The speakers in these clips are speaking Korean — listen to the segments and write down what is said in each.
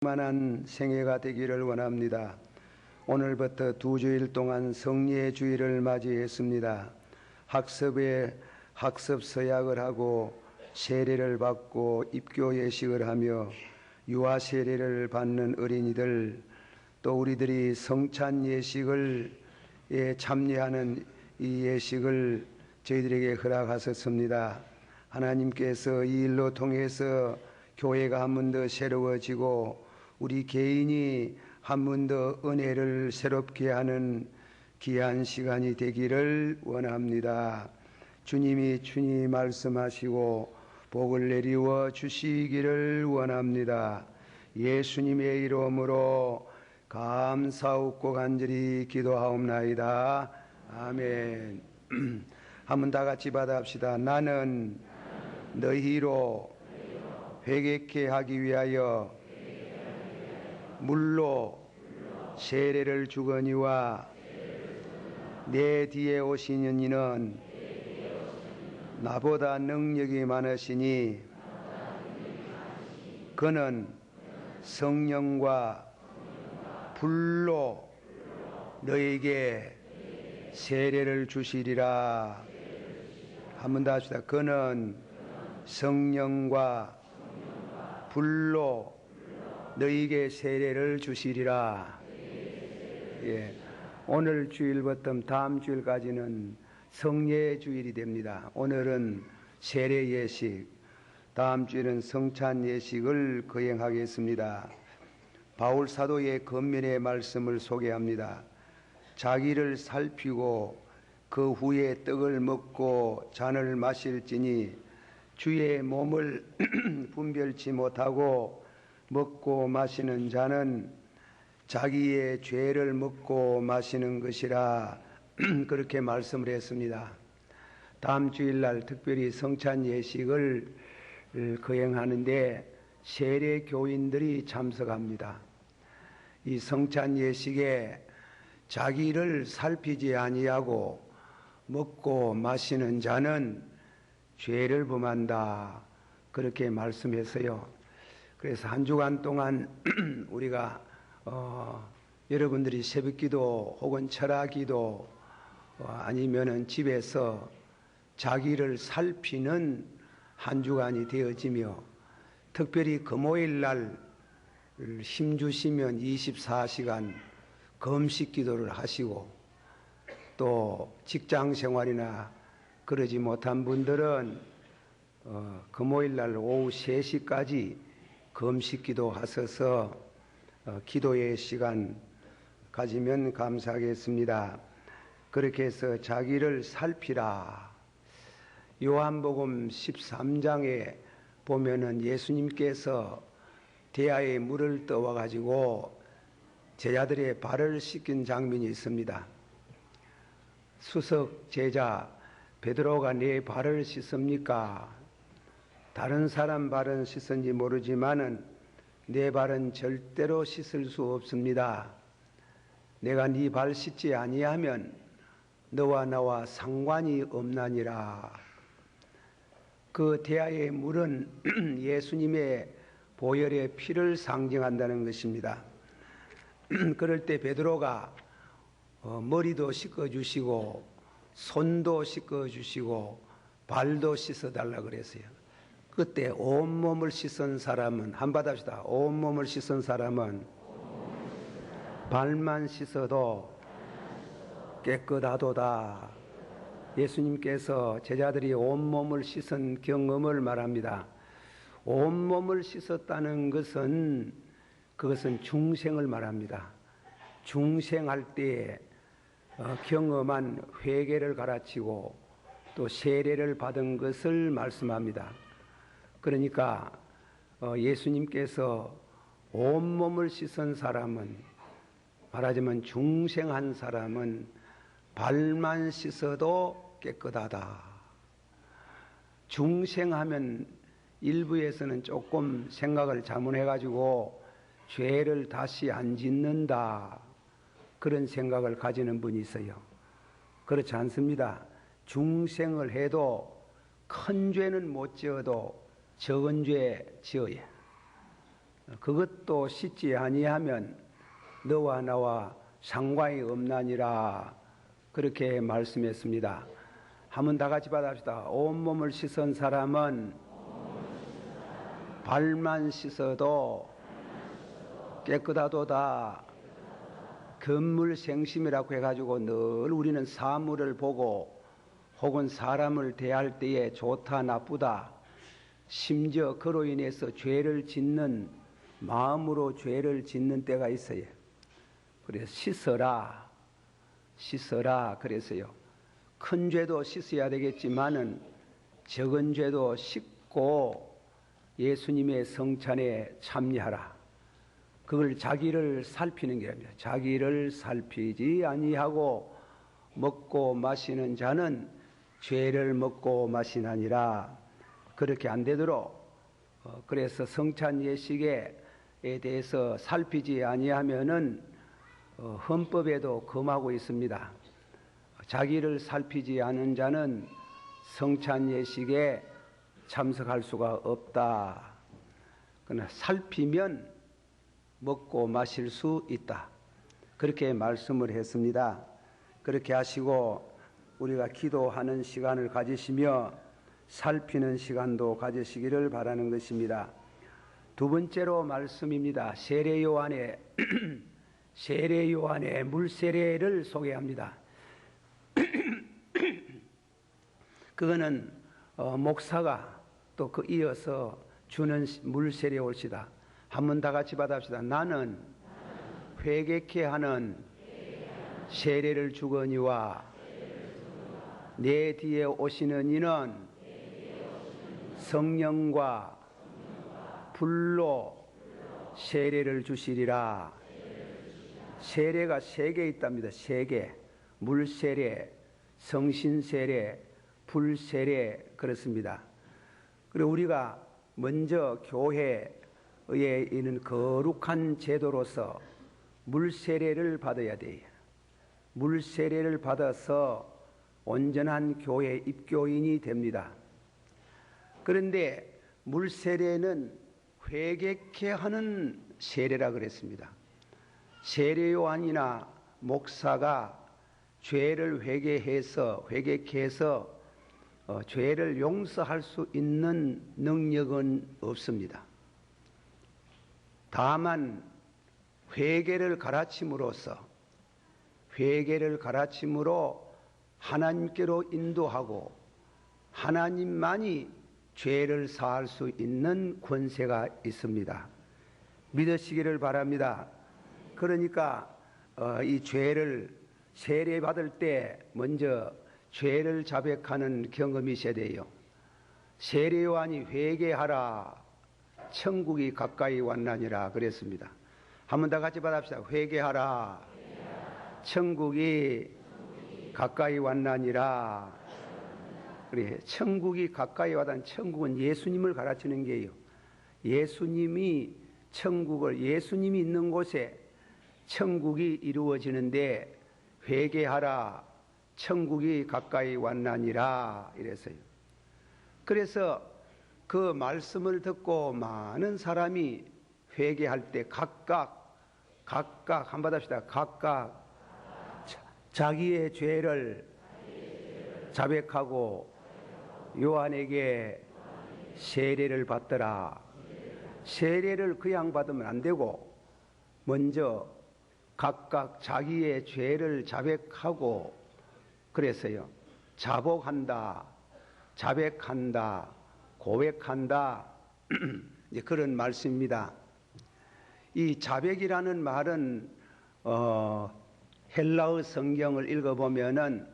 만한 생애가 되기를 원합니다. 오늘부터 2주일 동안 성리의 주일을 맞이했습니다. 학습에 학습 서약을 하고 세례를 받고 입교 예식을 하며 유아 세례를 받는 어린이들, 또 우리들이 성찬 예식을 참여하는 이 예식을 저희들에게 허락하셨습니다. 하나님께서 이 일로 통해서 교회가 한 번 더 새로워지고 우리 개인이 한 번 더 은혜를 새롭게 하는 귀한 시간이 되기를 원합니다. 주님이 친히 말씀하시고 복을 내리워 주시기를 원합니다. 예수님의 이름으로 감사하고 간절히 기도하옵나이다. 아멘. 한번 다 같이 받아합시다. 나는 너희로 회개케 하기 위하여 물로 세례를 주거니와 내 뒤에 오시는 이는 나보다 능력이 많으시니 그는 성령과 불로 너에게 세례를 주시리라. 한번 더 합시다. 그는 성령과 불로 너에게 세례를 주시리라. 예. 오늘 주일부터 다음 주일까지는 성례 주일이 됩니다. 오늘은 세례 예식, 다음 주일은 성찬 예식을 거행하겠습니다. 바울 사도의 권면의 말씀을 소개합니다. 자기를 살피고 그 후에 떡을 먹고 잔을 마실지니 주의 몸을 분별치 못하고 먹고 마시는 자는 자기의 죄를 먹고 마시는 것이라. 그렇게 말씀을 했습니다. 다음 주일날 특별히 성찬 예식을 거행하는데 세례 교인들이 참석합니다. 이 성찬 예식에 자기를 살피지 아니하고 먹고 마시는 자는 죄를 범한다. 그렇게 말씀했어요. 그래서 한 주간 동안 우리가 여러분들이 새벽기도 혹은 철학기도 아니면은 집에서 자기를 살피는 한 주간이 되어지며, 특별히 금요일 날 힘주시면 24시간 금식 기도를 하시고, 또 직장 생활이나 그러지 못한 분들은 금요일 날 오후 3시까지 금식 기도 하셔서 기도의 시간 가지면 감사하겠습니다. 그렇게 해서 자기를 살피라. 요한복음 13장에 보면은 예수님께서 대야에 물을 떠와 가지고 제자들의 발을 씻긴 장면이 있습니다. 수석 제자 베드로가 내 발을 씻습니까? 다른 사람 발은 씻은지 모르지만은 내 발은 절대로 씻을 수 없습니다. 내가 네 발 씻지 아니하면 너와 나와 상관이 없나니라. 그 대야의 물은 예수님의 보혈의 피를 상징한다는 것입니다. 그럴 때 베드로가 머리도 씻어주시고 손도 씻어주시고 발도 씻어달라 그랬어요. 그때 온몸을 씻은 사람은, 한번 합시다. 온몸을 씻은 사람은 발만 씻어도 깨끗하도다. 예수님께서 제자들이 온몸을 씻은 경험을 말합니다. 온몸을 씻었다는 것은 그것은 중생을 말합니다. 중생할 때에 경험한 회개를 가르치고 또 세례를 받은 것을 말씀합니다. 그러니까 예수님께서 온몸을 씻은 사람은, 말하자면 중생한 사람은 발만 씻어도 깨끗하다. 중생하면 일부에서는 조금 생각을 잘못해가지고 죄를 다시 안 짓는다, 그런 생각을 가지는 분이 있어요. 그렇지 않습니다. 중생을 해도 큰 죄는 못 지어도 적은 죄 지어야. 그것도 씻지 아니하면 너와 나와 상관이 없나니라 그렇게 말씀했습니다. 한번 다 같이 받아봅시다. 온몸을 씻은 사람은 발만 씻어도 깨끗하도다. 견물생심이라고 해가지고 늘 우리는 사물을 보고 혹은 사람을 대할 때에 좋다 나쁘다, 심지어 그로 인해서 죄를 짓는 마음으로 죄를 짓는 때가 있어요. 그래서 씻어라 그래서요. 큰 죄도 씻어야 되겠지만은 적은 죄도 씻고 예수님의 성찬에 참여하라. 그걸 자기를 살피는 게 아닙니다. 자기를 살피지 아니하고 먹고 마시는 자는 죄를 먹고 마시나니라. 그렇게 안 되도록 그래서 성찬 예식에 대해서 살피지 아니하면은 헌법에도 금하고 있습니다. 자기를 살피지 않은 자는 성찬 예식에 참석할 수가 없다. 그러나 살피면 먹고 마실 수 있다. 그렇게 말씀을 했습니다. 그렇게 하시고 우리가 기도하는 시간을 가지시며 살피는 시간도 가지시기를 바라는 것입니다. 두 번째로 말씀입니다. 세례 요한의 물세례를 소개합니다. 그거는 목사가 또 그 이어서 주는 물세례 올시다. 한번 다 같이 받아봅시다. 나는 회개케 하는 세례를 주거니와 내 뒤에 오시는 이는 성령과 불로 세례를 주시리라. 세례가 세 개 있답니다. 세 개. 물세례, 성신세례, 불세례 그렇습니다. 그리고 우리가 먼저 교회에 있는 거룩한 제도로서 물세례를 받아야 돼요. 물세례를 받아서 온전한 교회 입교인이 됩니다. 그런데 물세례는 회개케 하는 세례라 그랬습니다. 세례 요한이나 목사가 죄를 회개케 해서 죄를 용서할 수 있는 능력은 없습니다. 다만 회개를 가르침으로 하나님께로 인도하고 하나님만이 죄를 사할 수 있는 권세가 있습니다. 믿으시기를 바랍니다. 그러니까 이 죄를 세례받을 때 먼저 죄를 자백하는 경험이 있어야 돼요. 세례 요한이 회개하라 천국이 가까이 왔나니라 그랬습니다. 한번 다 같이 받읍시다. 회개하라 천국이 가까이 왔나니라. 그래, 천국이 가까이 와단 천국은 예수님을 가르치는 게요. 예수님이 있는 곳에 천국이 이루어지는데 회개하라 천국이 가까이 왔나니라 이랬어요. 그래서 그 말씀을 듣고 많은 사람이 회개할 때 각각 한번 합시다. 각각 자기의 죄를 자백하고 요한에게 세례를 받더라. 세례를 그냥 받으면 안 되고 먼저 각각 자기의 죄를 자백하고 그랬어요. 자복한다, 자백한다, 고백한다 이제 그런 말씀입니다. 이 자백이라는 말은 헬라어 성경을 읽어보면은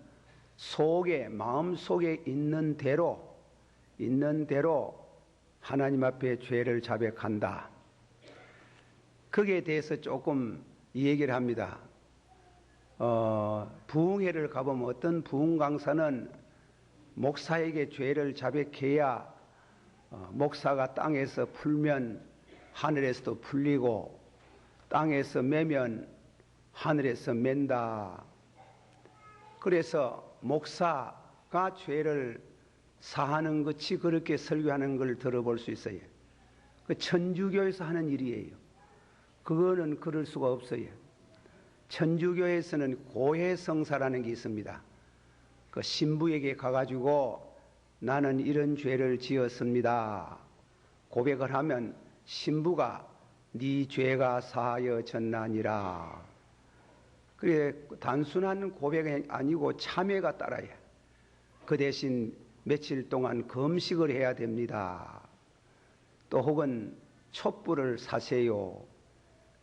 마음 속에 있는 대로 하나님 앞에 죄를 자백한다. 거기에 대해서 조금 얘기를 합니다. 부흥회를 가보면 어떤 부흥 강사는 목사에게 죄를 자백해야 목사가 땅에서 풀면 하늘에서도 풀리고 땅에서 매면 하늘에서 맨다. 그래서 목사가 죄를 사하는 것이 그렇게 설교하는 걸 들어볼 수 있어요. 그 천주교에서 하는 일이에요. 그거는 그럴 수가 없어요. 천주교에서는 고해성사라는 게 있습니다. 그 신부에게 가가지고 나는 이런 죄를 지었습니다. 고백을 하면 신부가 네 죄가 사하여졌나니라. 그래 단순한 고백이 아니고 참회가 따라야. 그 대신 며칠 동안 금식을 해야 됩니다. 또 혹은 촛불을 사세요.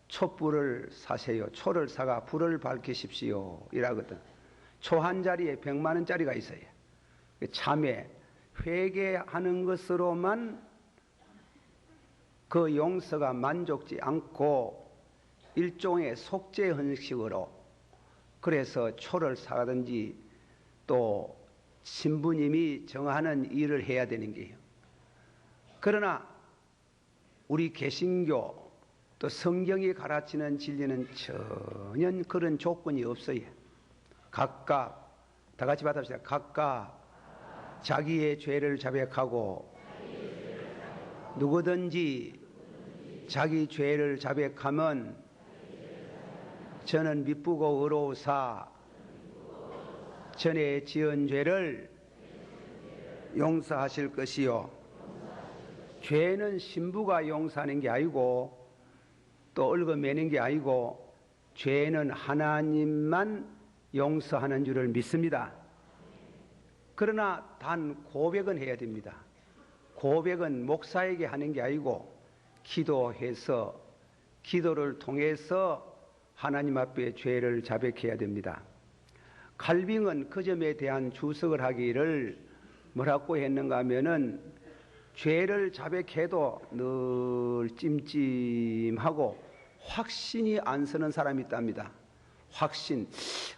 촛불을 사세요. 초를 사가 불을 밝히십시오. 이라거든. 초 한 자리에 100만 원짜리가 있어요. 참회, 회개하는 것으로만 그 용서가 만족지 않고 일종의 속죄 헌식으로 그래서 초를 사든지 또 신부님이 정하는 일을 해야 되는 게요. 그러나 우리 개신교 또 성경이 가르치는 진리는 전혀 그런 조건이 없어요. 각각 다 같이 받아봅시다. 각각 자기의 죄를 자백하고 누구든지 자기 죄를 자백하면 저는 미쁘고 의로우사 전에 지은 죄를 용서하실 것이요. 죄는 신부가 용서하는 게 아니고 또 얽어매는 게 아니고 죄는 하나님만 용서하는 줄을 믿습니다. 그러나 단 고백은 해야 됩니다. 고백은 목사에게 하는 게 아니고 기도해서 기도를 통해서 하나님 앞에 죄를 자백해야 됩니다. 칼빙은 그 점에 대한 주석을 하기를 뭐라고 했는가 하면은 죄를 자백해도 늘 찜찜하고 확신이 안 서는 사람이 있답니다. 확신,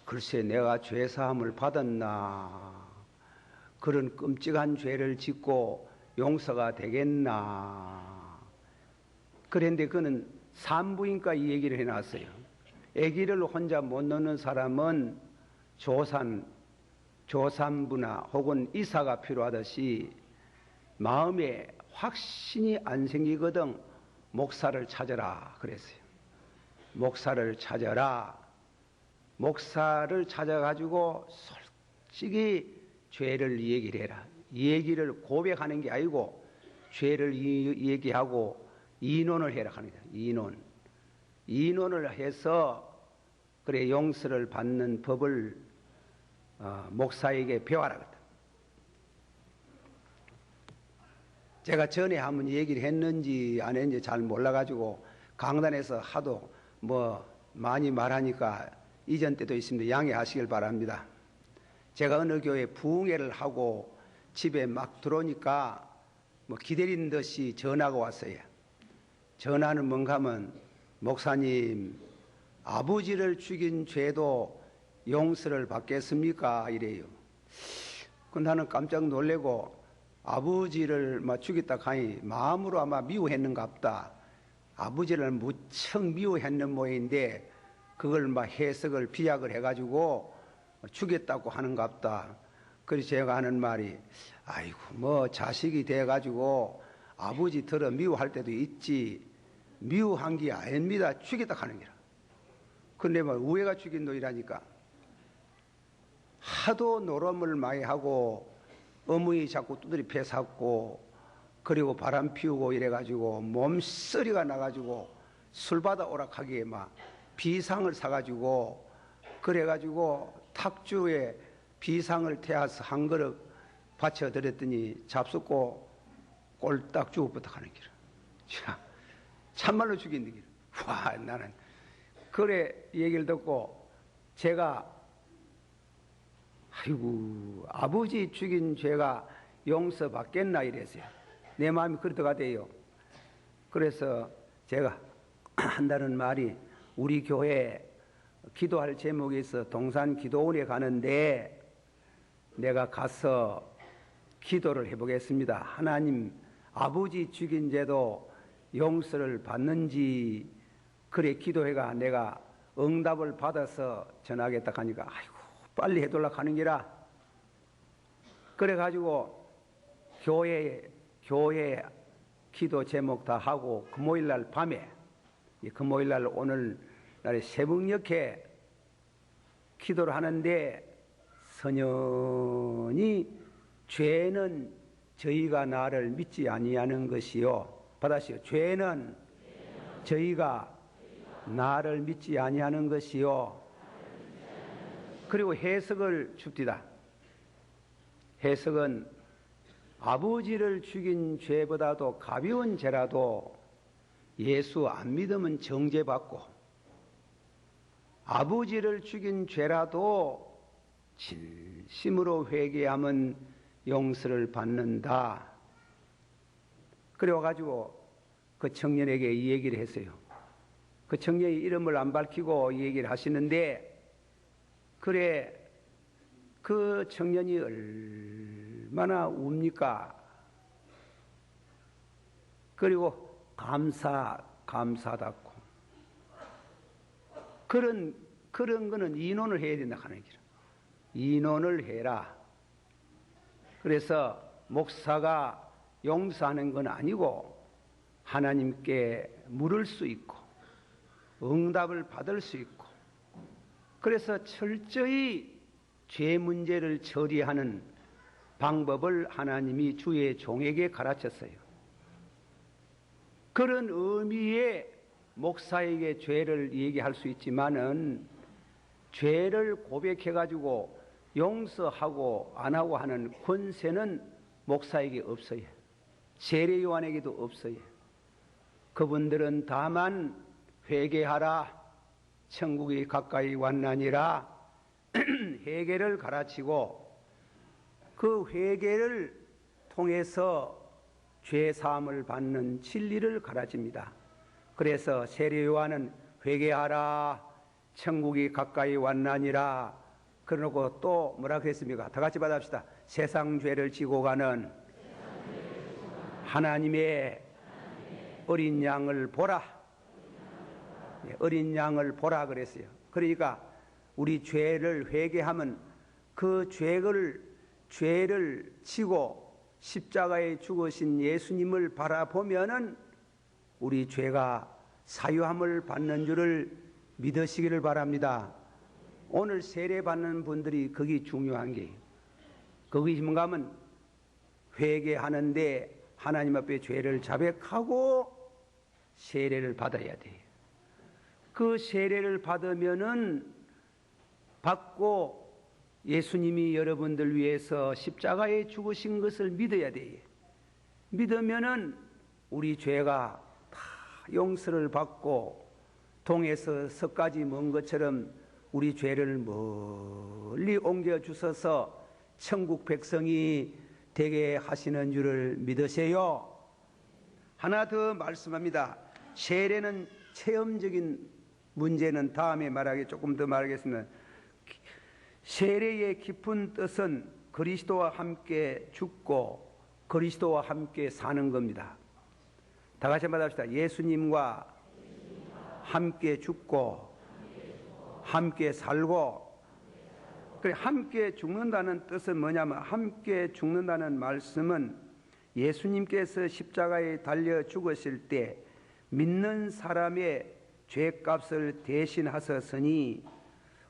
글쎄 내가 죄사함을 받았나, 그런 끔찍한 죄를 짓고 용서가 되겠나. 그런데 그는 산부인과 이 얘기를 해놨어요. 아기를 혼자 못 놓는 사람은 조산부나 혹은 이사가 필요하듯이 마음에 확신이 안 생기거든 목사를 찾아라 그랬어요. 목사를 찾아라. 목사를 찾아가지고 솔직히 죄를 얘기를 해라. 얘기를 고백하는 게 아니고 죄를 얘기하고 이논을 해라 하는 거예요. 이논을 해서 그래 용서를 받는 법을 목사에게 배워라. 제가 전에 한번 얘기를 했는지 안 했는지 잘 몰라가지고 강단에서 하도 뭐 많이 말하니까 이전 때도 있습니다. 양해하시길 바랍니다. 제가 어느 교회 부흥회를 하고 집에 막 들어오니까 뭐 기다린 듯이 전화가 왔어요. 전화는 뭔가 하면 목사님 아버지를 죽인 죄도 용서를 받겠습니까? 이래요. 그 나는 깜짝 놀래고 아버지를 막 죽였다 하니 마음으로 아마 미워했는갑다. 아버지를 무척 미워했는 모양인데 그걸 막 해석을 비약을 해가지고 죽였다고 하는갑다. 그래서 제가 하는 말이 아이고 뭐 자식이 돼가지고 아버지 들어 미워할 때도 있지 미워한 게 아닙니다. 죽였다 하는 게라. 근데 막 우애가 죽인 놈이라니까 하도 노름을 많이 하고 어머니 자꾸 두드리 패샀고 그리고 바람 피우고 이래가지고 몸서리가 나가지고 술 받아 오락하기에 막 비상을 사가지고 그래가지고 탁주에 비상을 태워서 한 그릇 받쳐드렸더니 잡숫고 꼴딱 죽어부터 가는 길을. 참말로 죽인 길. 와, 나는 그래 얘기를 듣고 제가 아이고 아버지 죽인 죄가 용서받겠나 이랬어요. 내 마음이 그렇다가 돼요. 그래서 제가 한다는 말이 우리 교회 기도할 제목이 있어 동산 기도원에 가는데 내가 가서 기도를 해보겠습니다. 하나님 아버지 죽인 죄도 용서를 받는지 그래 기도해가 내가 응답을 받아서 전하겠다 하니까 아이고 빨리 해둘라 하는 기라. 그래가지고 교회 기도 제목 다 하고 금요일 날 밤에, 금요일 날 오늘 날에 새벽녘에 기도를 하는데 선연히 죄는 저희가 나를 믿지 아니하는 것이요. 받아시오. 죄는 저희가 나를 믿지 아니하는 것이요. 그리고 해석을 줍디다. 해석은 아버지를 죽인 죄보다도 가벼운 죄라도 예수 안 믿으면 정죄받고, 아버지를 죽인 죄라도 진심으로 회개하면 용서를 받는다. 그래가지고 그 청년에게 이 얘기를 했어요. 그 청년이 이름을 안 밝히고 이 얘기를 하시는데, 그래 그 청년이 얼마나 웁니까? 그리고 감사하다고. 그런 거는 이론을 해야 된다 하는 얘기라. 이론을 해라. 그래서 목사가 용서하는 건 아니고 하나님께 물을 수 있고 응답을 받을 수 있고, 그래서 철저히 죄 문제를 처리하는 방법을 하나님이 주의 종에게 가르쳤어요. 그런 의미의 목사에게 죄를 얘기할 수 있지만은 죄를 고백해가지고 용서하고 안 하고 하는 권세는 목사에게 없어요. 세례 요한에게도 없어요. 그분들은 다만 회개하라, 천국이 가까이 왔나니라 회개를 가르치고, 그 회개를 통해서 죄 사함을 받는 진리를 가르칩니다. 그래서 세례 요한은 회개하라, 천국이 가까이 왔나니라 그러고 또 뭐라 그랬습니까? 다 같이 받아봅시다. 세상 죄를 지고 가는 하나님의 어린 양을 보라. 어린 양을 보라 그랬어요. 그러니까 우리 죄를 회개하면 그 죄를 지고 십자가에 죽으신 예수님을 바라보면은 우리 죄가 사유함을 받는 줄을 믿으시기를 바랍니다. 오늘 세례 받는 분들이 그게 중요한 게, 그게 뭔가 하면 회개하는데 하나님 앞에 죄를 자백하고 세례를 받아야 돼요. 그 세례를 받고 예수님이 여러분들 위해서 십자가에 죽으신 것을 믿어야 돼요. 믿으면은 우리 죄가 다 용서를 받고 동에서 서까지 먼 것처럼 우리 죄를 멀리 옮겨 주셔서 천국 백성이 되게 하시는 줄을 믿으세요. 하나 더 말씀합니다. 세례는 체험적인 문제는 다음에 조금 더 말하겠습니다. 세례의 깊은 뜻은 그리스도와 함께 죽고 그리스도와 함께 사는 겁니다. 다 같이 말합시다. 예수님과 함께 죽고 함께 살고. 그래, 함께 죽는다는 뜻은 뭐냐면, 함께 죽는다는 말씀은 예수님께서 십자가에 달려 죽으실 때 믿는 사람의 죄값을 대신하셨으니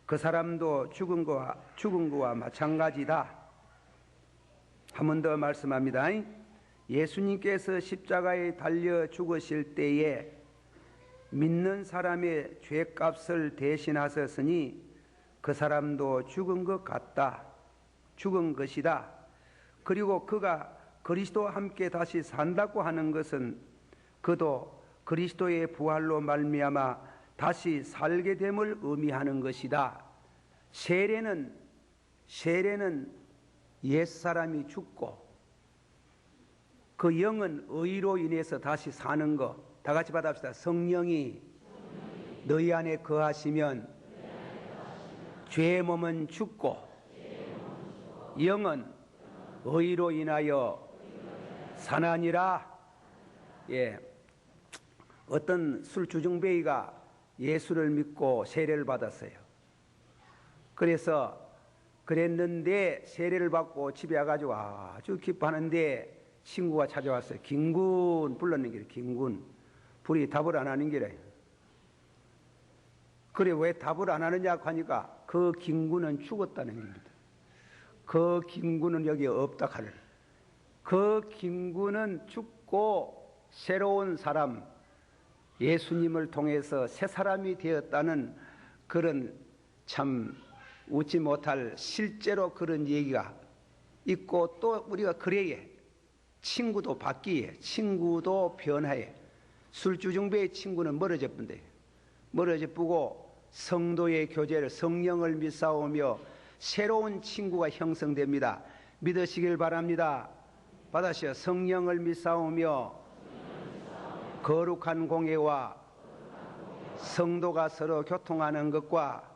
그 사람도 죽은 거와 마찬가지다. 한 번 더 말씀합니다. 예수님께서 십자가에 달려 죽으실 때에 믿는 사람의 죄값을 대신하셨으니 그 사람도 죽은 것 같다. 죽은 것이다. 그리고 그가 그리스도와 함께 다시 산다고 하는 것은 그도 그리스도의 부활로 말미암아 다시 살게 됨을 의미하는 것이다. 세례는 옛사람이 죽고 그 영은 의로 인해서 다시 사는 것. 다 같이 받아봅시다. 성령이 너희 안에 거하시면 죄의 몸은 죽고 영은 의로 인하여 사나니라. 예, 어떤 술주정뱅이가 예수를 믿고 세례를 받았어요. 그랬는데 세례를 받고 집에 와가지고 아주 기뻐하는데 친구가 찾아왔어요. 김군 불렀는 길에 김군. 불이 답을 안 하는 길에. 그래 왜 답을 안 하느냐고 하니까 그 김군은 죽었다는 겁니다. 그 김군은 여기 없다 하는. 그 김군은 죽고 새로운 사람 예수님을 통해서 새 사람이 되었다는 그런 참 웃지 못할 실제로 그런 얘기가 있고 또 우리가 그래야 친구도 바뀌에 친구도 변화에 술주정배의 친구는 멀어져 뿐데 멀어져 뿌고 성도의 교제를 성령을 믿사오며 새로운 친구가 형성됩니다. 믿으시길 바랍니다. 받으시오. 성령을 믿사오며 거룩한 공예와 성도가 서로 교통하는 것과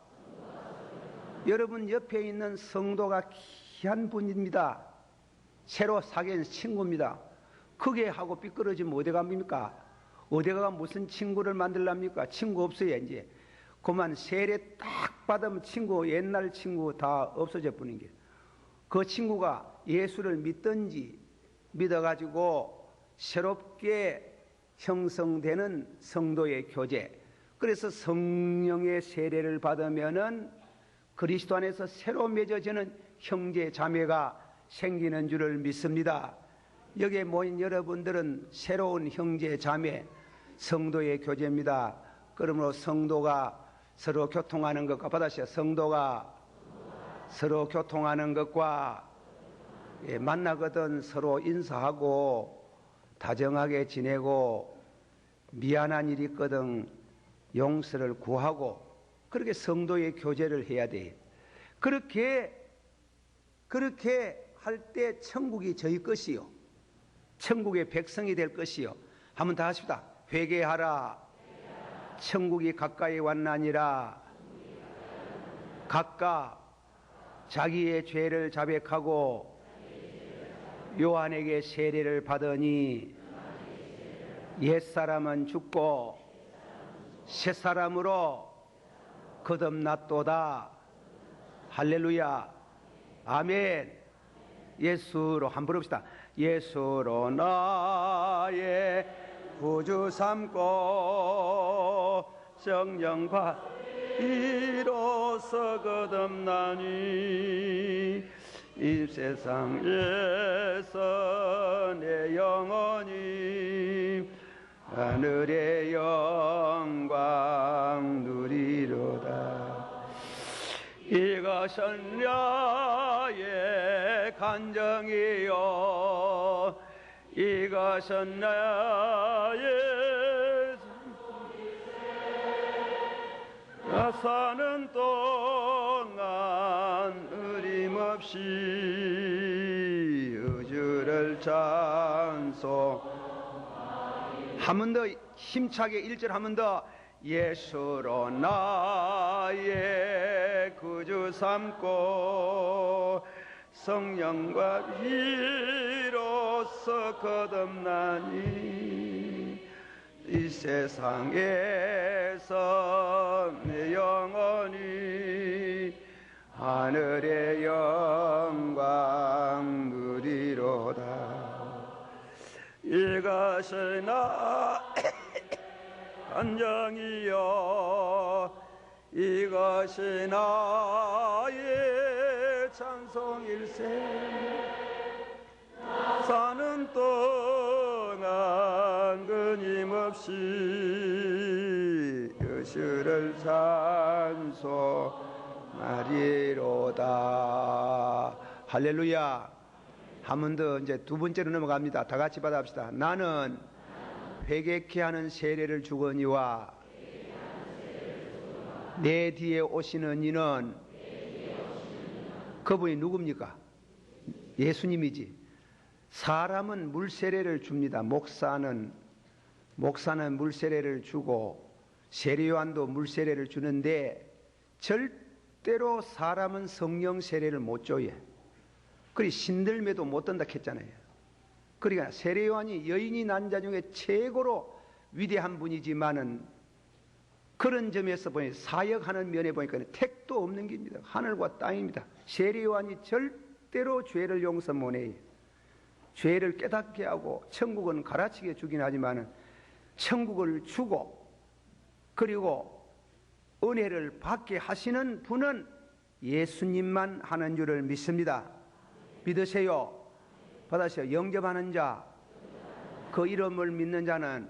여러분 옆에 있는 성도가 귀한 분입니다. 새로 사귄 친구입니다. 크게 하고 삐끄러지면 어디 갑니까? 어디가 무슨 친구를 만들랍니까? 친구 없어요 이제. 그만 세례 딱 받으면 친구 옛날 친구 다 없어져 버린 게. 그 친구가 예수를 믿든지 믿어가지고 새롭게 형성되는 성도의 교제. 그래서 성령의 세례를 받으면은 그리스도 안에서 새로 맺어지는 형제 자매가 생기는 줄을 믿습니다. 여기에 모인 여러분들은 새로운 형제 자매 성도의 교제입니다. 그러므로 성도가 서로 교통하는 것과 받으시오. 성도가 서로 교통하는 것과 만나거든 서로 인사하고 다정하게 지내고 미안한 일이 있거든 용서를 구하고 그렇게 성도의 교제를 해야 돼. 그렇게 할 때 천국이 저희 것이요. 천국의 백성이 될 것이요. 한번 다 하십시다. 회개하라. 천국이 가까이 왔나니라. 각각 자기의 죄를 자백하고 요한에게 세례를 받으니 옛사람은 죽고 새사람으로 거듭났도다. 할렐루야. 아멘. 예수로 한번 부릅시다. 예수로 나의 구주 삼고 성령과 이로써 거듭나니 이 세상에서 내 영혼이 하늘의 영광 누리로다. 이것은 나의 간정이요 이것은 나의 나 사는 동안 어림없이 의주를 찬송. 한 번 더 힘차게 1절 한 번 더. 예수로 나의 구주 삼고 성령과 피로써 거듭나니 이 세상에서 내 영혼이 하늘의 영광 누리로다. 이것이 나 간정이여 이것이 나의 찬송일세. 사는 동안 끊임없이 예수를 찬송하리로다. 할렐루야. 한 번 더 이제 두 번째로 넘어갑니다. 다 같이 받아봅시다. 나는 회개케 하는 세례를 주거니와 내 뒤에 오시는 이는 그분이 누굽니까? 예수님이지. 사람은 물세례를 줍니다. 목사는 물세례를 주고 세례요한도 물세례를 주는데 절대로 사람은 성령 세례를 못 줘요. 그리 신들매도 못 든다 했잖아요. 그러니까 세례요한이 여인이 난 자 중에 최고로 위대한 분이지만은 그런 점에서 보니 사역하는 면에 보니까 택도 없는 길입니다. 하늘과 땅입니다. 세례요한이 절대로 죄를 용서 못해요. 죄를 깨닫게 하고 천국은 가르치게 주긴 하지만 천국을 주고 그리고 은혜를 받게 하시는 분은 예수님만 하는 줄을 믿습니다. 믿으세요. 받으세요. 영접하는 자, 그 이름을 믿는 자는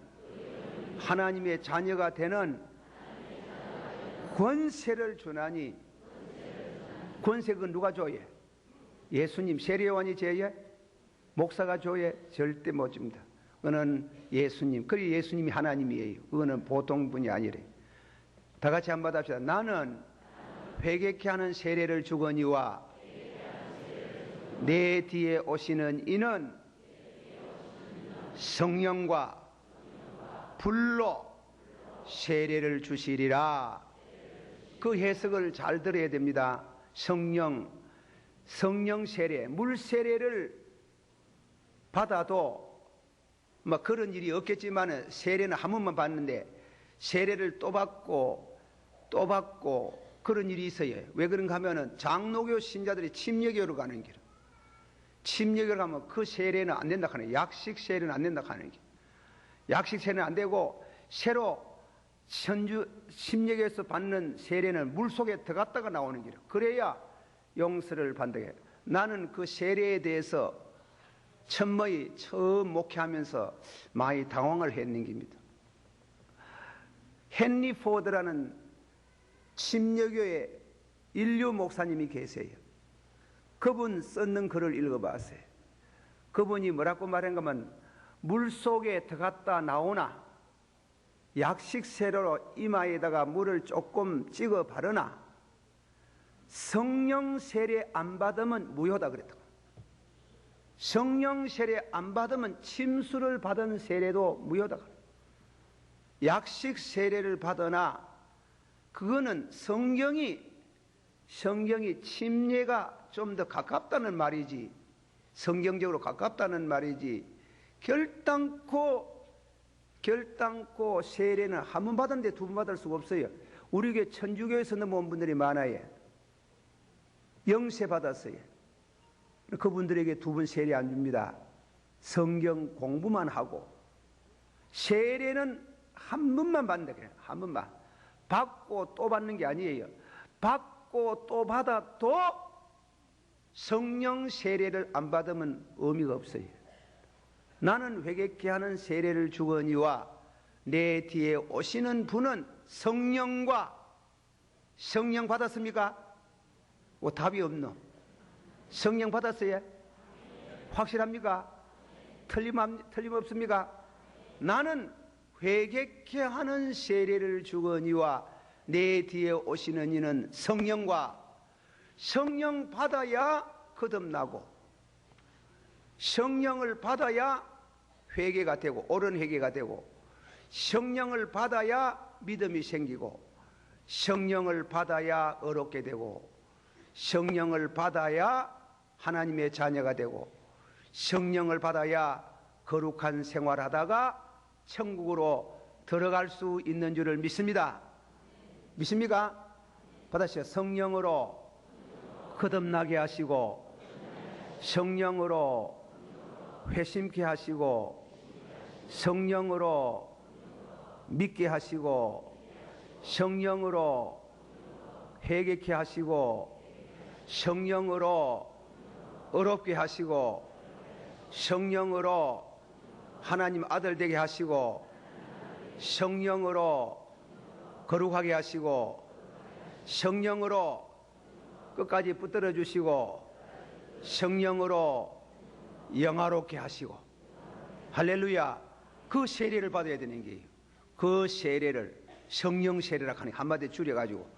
하나님의 자녀가 되는 권세를 주나니, 권세가 누가 줘요? 예수님. 세례요한이 줘요? 목사가 줘요? 절대 못 줍니다. 그거는 예수님. 그리고 예수님이 하나님이에요. 그거는 보통 분이 아니래. 다 같이 한번 합시다. 나는 회개케 하는 세례를 주거니와 내 뒤에 오시는 이는 성령과 불로 세례를 주시리라. 그 해석을 잘 들어야 됩니다. 성령 세례, 물 세례를 받아도 뭐 그런 일이 없겠지만 세례는 한 번만 받는데 세례를 또 받고 또 받고 그런 일이 있어요. 왜 그런가 하면은 장로교 신자들이 침례교로 가는 길, 침례교로 가면 그 세례는 안 된다 하는, 약식 세례는 안 된다 하는 길, 약식 세례는 안 되고 새로 침례교에서 받는 세례는 물속에 들어갔다가 나오는 길, 그래야 용서를 받는다. 나는 그 세례에 대해서 처음 목회하면서 많이 당황을 했는 겁니다. 헨리 포드라는 침례교의 인류 목사님이 계세요. 그분 썼는 글을 읽어봤어요. 그분이 뭐라고 말한가 하면 물속에 들어갔다 나오나 약식 세례로 이마에다가 물을 조금 찍어 바르나 성령 세례 안 받으면 무효다 그랬다. 성령 세례 안 받으면 침수를 받은 세례도 무효다. 약식 세례를 받으나 그거는 성경이 침례가 좀 더 가깝다는 말이지, 성경적으로 가깝다는 말이지, 결단코 세례는 한 번 받았는데 두 번 받을 수가 없어요. 우리 교회 천주교에서 넘어온 분들이 많아요. 영세 받았어요. 그분들에게 두 번 세례 안 줍니다. 성경 공부만 하고 세례는 한 번만 받는다 그래요. 한 번만 받고 또 받는 게 아니에요. 받고 또 받아도 성령 세례를 안 받으면 의미가 없어요. 나는 회개케 하는 세례를 주거니와 내 뒤에 오시는 분은 성령과, 성령 받았습니까? 답이 없노. 성령 받았어요? 확실합니까? 틀림없습니까? 나는 회개케 하는 세례를 주거니와 내 뒤에 오시는 이는 성령과, 성령 받아야 거듭나고 성령을 받아야 회개가 되고 옳은 회개가 되고 성령을 받아야 믿음이 생기고 성령을 받아야 의롭게 되고 성령을 받아야 하나님의 자녀가 되고 성령을 받아야 거룩한 생활하다가 천국으로 들어갈 수 있는 줄을 믿습니다. 믿습니까? 받으시죠. 성령으로 거듭나게 하시고 성령으로 회심케 하시고 성령으로 믿게 하시고 성령으로 회개케 하시고 성령으로 의롭게 하시고 성령으로 하나님 아들 되게 하시고 성령으로 거룩하게 하시고 성령으로 끝까지 붙들어 주시고 성령으로 영화롭게 하시고 할렐루야. 그 세례를 받아야 되는 게요. 그 세례를 성령 세례라 하니 한마디 줄여가지고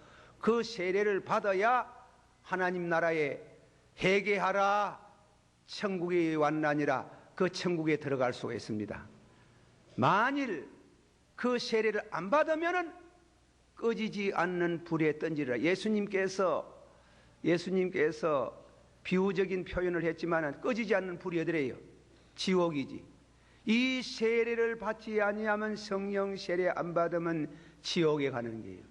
그 세례를 받아야 하나님 나라에 회개하라 천국이 왔나니라 그 천국에 들어갈 수가 있습니다. 만일 그 세례를 안 받으면은 꺼지지 않는 불에 던지리라. 예수님께서 비유적인 표현을 했지만 꺼지지 않는 불이 어디래요? 지옥이지. 이 세례를 받지 아니하면 성령 세례 안 받으면 지옥에 가는 거예요.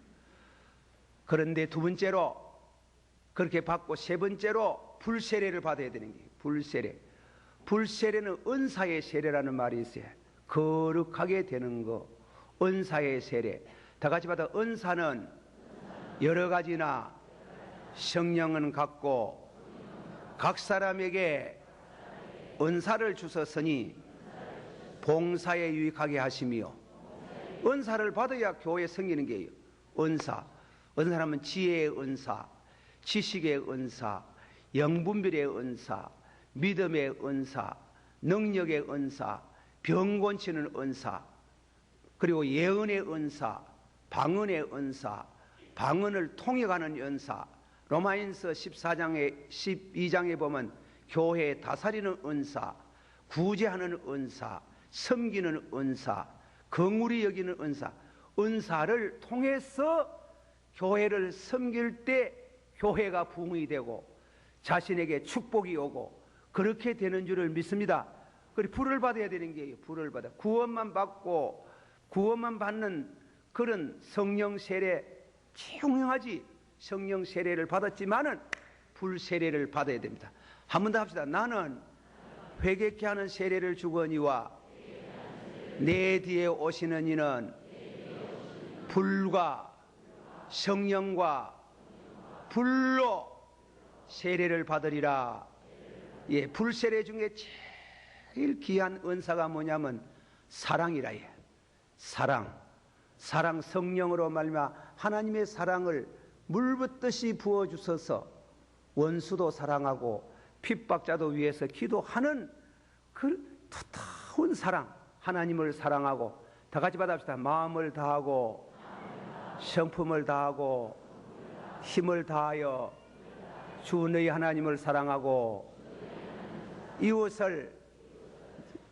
그런데 두 번째로 그렇게 받고 세 번째로 불세례를 받아야 되는 거예요. 불세례. 불세례는 은사의 세례라는 말이 있어요. 거룩하게 되는 거, 은사의 세례. 다 같이 받아. 은사는 여러 가지나 성령은 같고 각 사람에게 은사를 주셨으니 봉사에 유익하게 하시며, 은사를 받아야 교회 섬기는 게요. 은사. 은사라면 지혜의 은사, 지식의 은사, 영분별의 은사, 믿음의 은사, 능력의 은사, 병 고치는 은사, 그리고 예언의 은사, 방언의 은사, 방언을 통역하는 은사. 로마인서 12장에 보면 교회 다스리는 은사, 구제하는 은사, 섬기는 은사, 긍휼히 여기는 은사. 은사를 통해서 교회를 섬길 때 교회가 부흥이 되고 자신에게 축복이 오고 그렇게 되는 줄을 믿습니다. 그리고 불을 받아야 되는 게요. 불을 받아. 구원만 받고 구원만 받는 그런 성령 세례 중요하지. 성령 세례를 받았지만은 불 세례를 받아야 됩니다. 한 번 더 합시다. 나는 회개케 하는 세례를 주거니와 내 뒤에 오시는 이는 불과 성령과 불로 세례를 받으리라. 예, 불 세례 중에 제일 귀한 은사가 뭐냐면 사랑이라 해. 사랑. 성령으로 말미암아 하나님의 사랑을 물붓듯이 부어 주셔서 원수도 사랑하고 핍박자도 위해서 기도하는 그 두터운 사랑. 하나님을 사랑하고, 다 같이 받아봅시다. 마음을 다하고 성품을 다하고 힘을 다하여 주 너희 하나님을 사랑하고 이웃을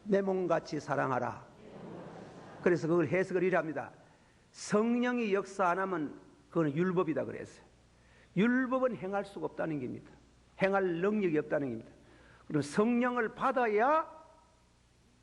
내 몸같이 사랑하라. 그래서 그걸 해석을 이래 합니다. 성령이 역사 안 하면 그건 율법이다 그랬어요. 율법은 행할 수가 없다는 겁니다. 행할 능력이 없다는 겁니다. 그럼 성령을 받아야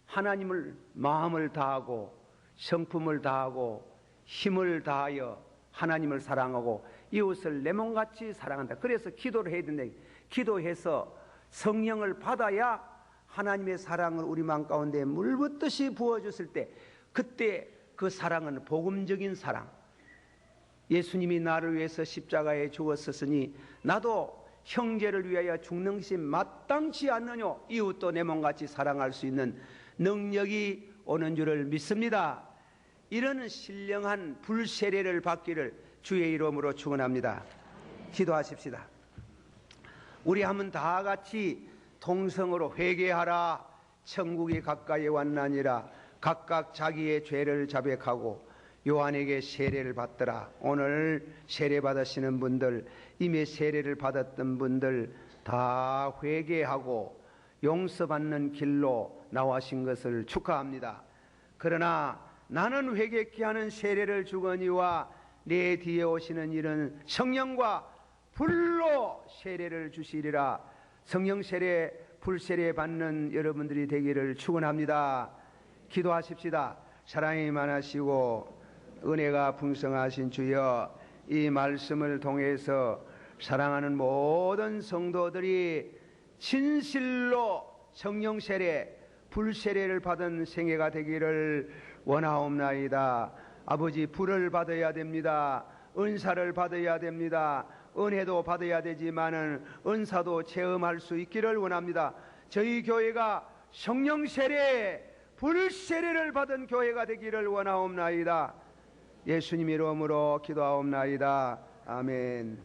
하나님을 마음을 다하고 성품을 다하고 힘을 다하여 하나님을 사랑하고 이웃을 내 몸같이 사랑한다. 그래서 기도를 해야 된다. 기도해서 성령을 받아야 하나님의 사랑을 우리 마음 가운데 물붓듯이 부어줬을 때, 그때 그 사랑은 복음적인 사랑. 예수님이 나를 위해서 십자가에 죽었으니 나도 형제를 위하여 죽는 것이 마땅치 않느냐. 이웃도 내 몸같이 사랑할 수 있는 능력이 오는 줄을 믿습니다. 이런 신령한 불세례를 받기를 주의 이름으로 축원합니다. 기도하십시다. 우리 한번 다 같이 동성으로 회개하라. 천국이 가까이 왔나니라. 각각 자기의 죄를 자백하고 요한에게 세례를 받더라. 오늘 세례 받으시는 분들, 이미 세례를 받았던 분들 다 회개하고 용서받는 길로 나와신 것을 축하합니다. 그러나 나는 회개케 하는 세례를 주거니와 내 뒤에 오시는 이는 성령과 불로 세례를 주시리라. 성령 세례, 불 세례 받는 여러분들이 되기를 축원합니다. 기도하십시다. 사랑이 많으시고 은혜가 풍성하신 주여, 이 말씀을 통해서 사랑하는 모든 성도들이 진실로 성령 세례, 불 세례를 받은 생애가 되기를 원하옵나이다. 아버지, 불을 받아야 됩니다. 은사를 받아야 됩니다. 은혜도 받아야 되지만은 은사도 체험할 수 있기를 원합니다. 저희 교회가 성령 세례, 불 세례를 받은 교회가 되기를 원하옵나이다. 예수님 이름으로 기도하옵나이다. 아멘.